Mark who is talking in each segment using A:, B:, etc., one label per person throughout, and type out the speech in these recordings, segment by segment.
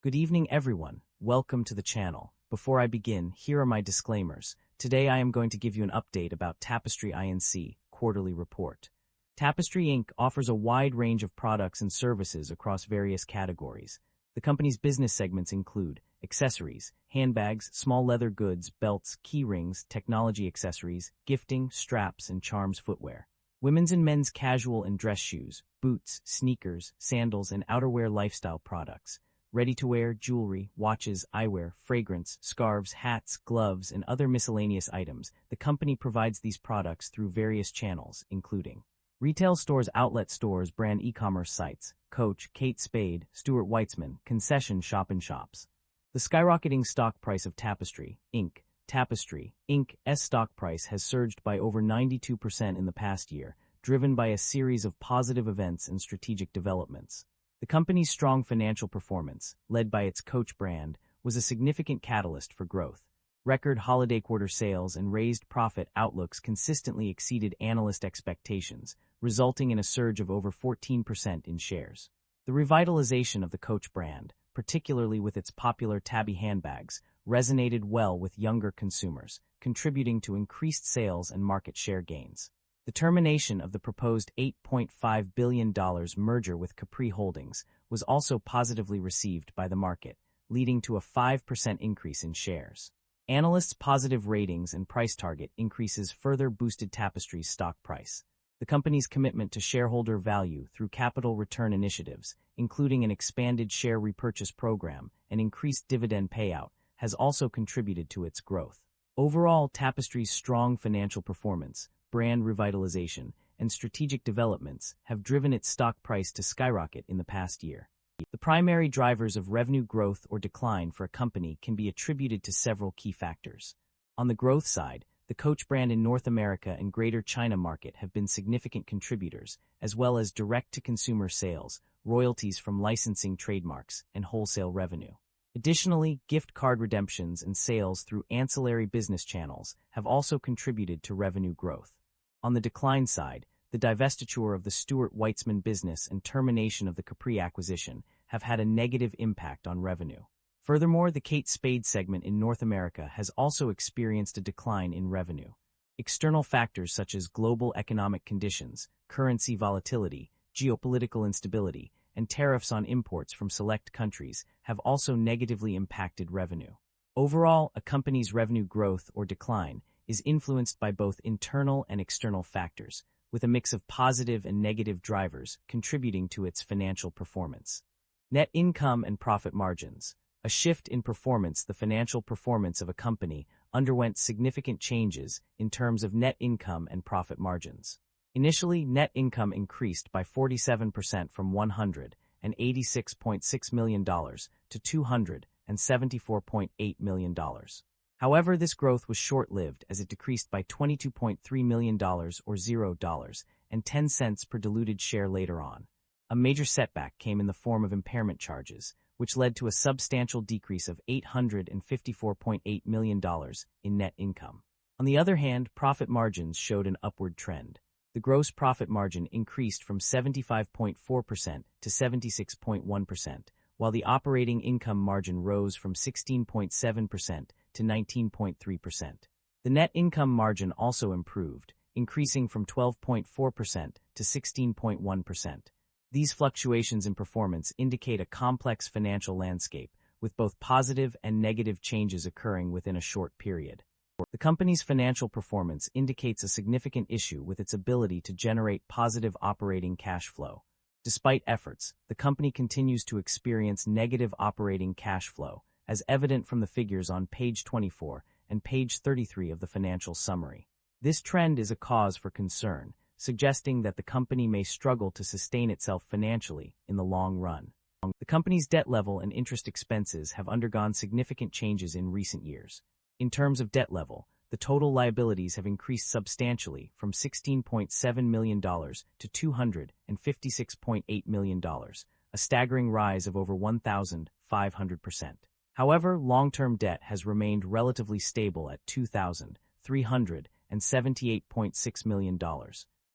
A: Good evening, everyone. Welcome to the channel. Before I begin, here are my disclaimers. Today I am going to give you an update about Tapestry Inc. quarterly report. Tapestry Inc. offers a wide range of products and services across various categories. The company's business segments include accessories, handbags, small leather goods, belts, key rings, technology accessories, gifting, straps, and charms footwear. Women's and men's casual and dress shoes, boots, sneakers, sandals, and outerwear lifestyle products. Ready-to-wear, jewelry, watches, eyewear, fragrance, scarves, hats, gloves, and other miscellaneous items. The company provides these products through various channels, including retail stores, outlet stores, brand e-commerce sites, Coach, Kate Spade, Stuart Weitzman, concession shop-in-shops. The skyrocketing stock price of Tapestry, Inc. Tapestry, Inc.'s stock price has surged by over 92% in the past year, driven by a series of positive events and strategic developments. The company's strong financial performance, led by its Coach brand, was a significant catalyst for growth. Record holiday quarter sales and raised profit outlooks consistently exceeded analyst expectations, resulting in a surge of over 14% in shares. The revitalization of the Coach brand, particularly with its popular tabby handbags, resonated well with younger consumers, contributing to increased sales and market share gains. The termination of the proposed $8.5 billion merger with Capri Holdings was also positively received by the market, leading to a 5% increase in shares. Analysts' positive ratings and price target increases further boosted Tapestry's stock price. The company's commitment to shareholder value through capital return initiatives, including an expanded share repurchase program and increased dividend payout, has also contributed to its growth. Overall, Tapestry's strong financial performance, brand revitalization, and strategic developments have driven its stock price to skyrocket in the past year. The primary drivers of revenue growth or decline for a company can be attributed to several key factors. On the growth side, the Coach brand in North America and Greater China market have been significant contributors, as well as direct-to-consumer sales, royalties from licensing trademarks, and wholesale revenue. Additionally, gift card redemptions and sales through ancillary business channels have also contributed to revenue growth. On the decline side, the divestiture of the Stuart Weitzman business and termination of the Capri acquisition have had a negative impact on revenue. Furthermore, the Kate Spade segment in North America has also experienced a decline in revenue. External factors such as global economic conditions, currency volatility, geopolitical instability, and tariffs on imports from select countries have also negatively impacted revenue. Overall, a company's revenue growth or decline is influenced by both internal and external factors, with a mix of positive and negative drivers contributing to its financial performance. Net income and profit margins. A shift in performance. The financial performance of a company underwent significant changes in terms of net income and profit margins. Initially, net income increased by 47% from $186.6 million to $274.8 million. However, this growth was short-lived as it decreased by $22.3 million or $0.10 per diluted share later on. A major setback came in the form of impairment charges, which led to a substantial decrease of $854.8 million in net income. On the other hand, profit margins showed an upward trend. The gross profit margin increased from 75.4% to 76.1%, while the operating income margin rose from 16.7% to 19.3%. The net income margin also improved, increasing from 12.4% to 16.1%. These fluctuations in performance indicate a complex financial landscape, with both positive and negative changes occurring within a short period. The company's financial performance indicates a significant issue with its ability to generate positive operating cash flow. Despite efforts, the company continues to experience negative operating cash flow, as evident from the figures on page 24 and page 33 of the financial summary. This trend is a cause for concern, suggesting that the company may struggle to sustain itself financially in the long run. The company's debt level and interest expenses have undergone significant changes in recent years. In terms of debt level, the total liabilities have increased substantially from $16.7 million to $256.8 million, a staggering rise of over 1,500%. However, long-term debt has remained relatively stable at $2,378.6 million.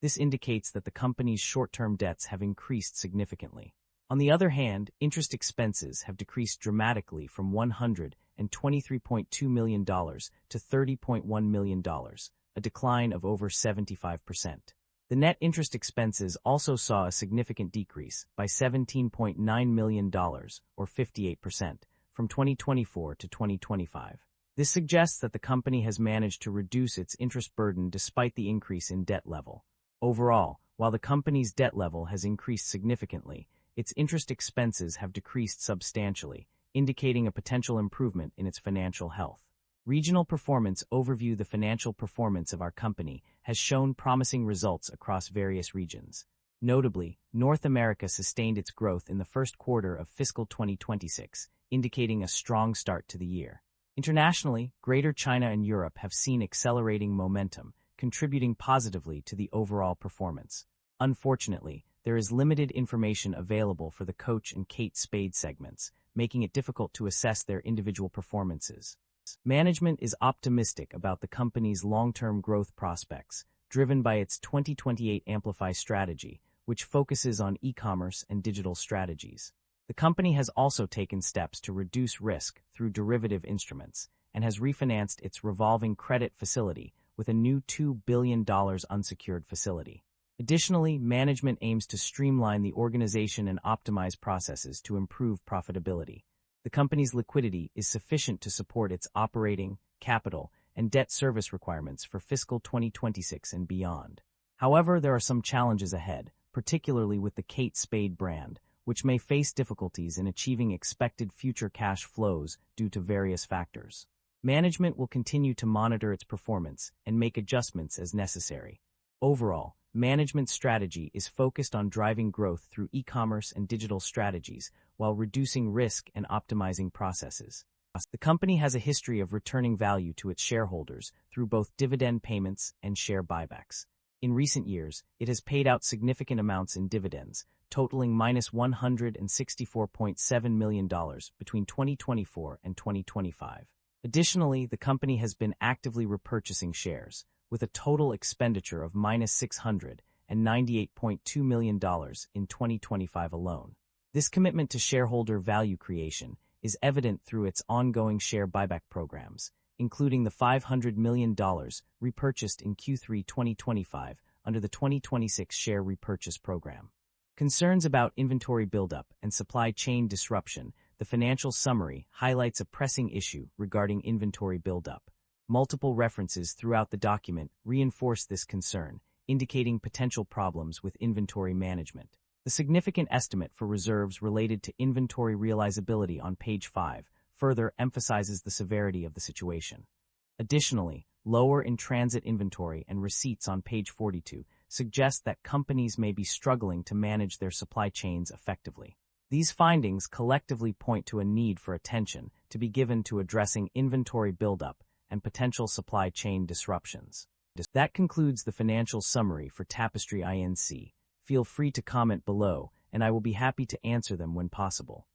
A: This indicates that the company's short-term debts have increased significantly. On the other hand, interest expenses have decreased dramatically from $123.2 million to $30.1 million, a decline of over 75%. The net interest expenses also saw a significant decrease by $17.9 million, or 58%, from 2024 to 2025. This suggests that the company has managed to reduce its interest burden despite the increase in debt level. Overall, while the company's debt level has increased significantly, its interest expenses have decreased substantially, indicating a potential improvement in its financial health. Regional performance overview. The financial performance of our company has shown promising results across various regions. Notably, North America sustained its growth in the first quarter of fiscal 2026, indicating a strong start to the year. Internationally, Greater China and Europe have seen accelerating momentum, contributing positively to the overall performance. Unfortunately, there is limited information available for the Coach and Kate Spade segments, making it difficult to assess their individual performances. Management is optimistic about the company's long-term growth prospects, driven by its 2028 Amplify strategy, which focuses on e-commerce and digital strategies. The company has also taken steps to reduce risk through derivative instruments and has refinanced its revolving credit facility with a new $2 billion unsecured facility. Additionally, management aims to streamline the organization and optimize processes to improve profitability. The company's liquidity is sufficient to support its operating, capital, and debt service requirements for fiscal 2026 and beyond. However, there are some challenges ahead, particularly with the Kate Spade brand, which may face difficulties in achieving expected future cash flows due to various factors. Management will continue to monitor its performance and make adjustments as necessary. Overall, management's strategy is focused on driving growth through e-commerce and digital strategies while reducing risk and optimizing processes. The company has a history of returning value to its shareholders through both dividend payments and share buybacks. In recent years, it has paid out significant amounts in dividends, totaling $164.7 million between 2024 and 2025. Additionally, the company has been actively repurchasing shares, with a total expenditure of $698.2 million in 2025 alone. This commitment to shareholder value creation is evident through its ongoing share buyback programs, including the $500 million repurchased in Q3 2025 under the 2026 share repurchase program. Concerns about inventory buildup and supply chain disruption. The financial summary highlights a pressing issue regarding inventory buildup. Multiple references throughout the document reinforce this concern, indicating potential problems with inventory management. The significant estimate for reserves related to inventory realizability on page 5 further emphasizes the severity of the situation. Additionally, lower in-transit inventory and receipts on page 42 suggest that companies may be struggling to manage their supply chains effectively. These findings collectively point to a need for attention to be given to addressing inventory buildup and potential supply chain disruptions. That concludes the financial summary for Tapestry Inc. Feel free to comment below, and I will be happy to answer them when possible.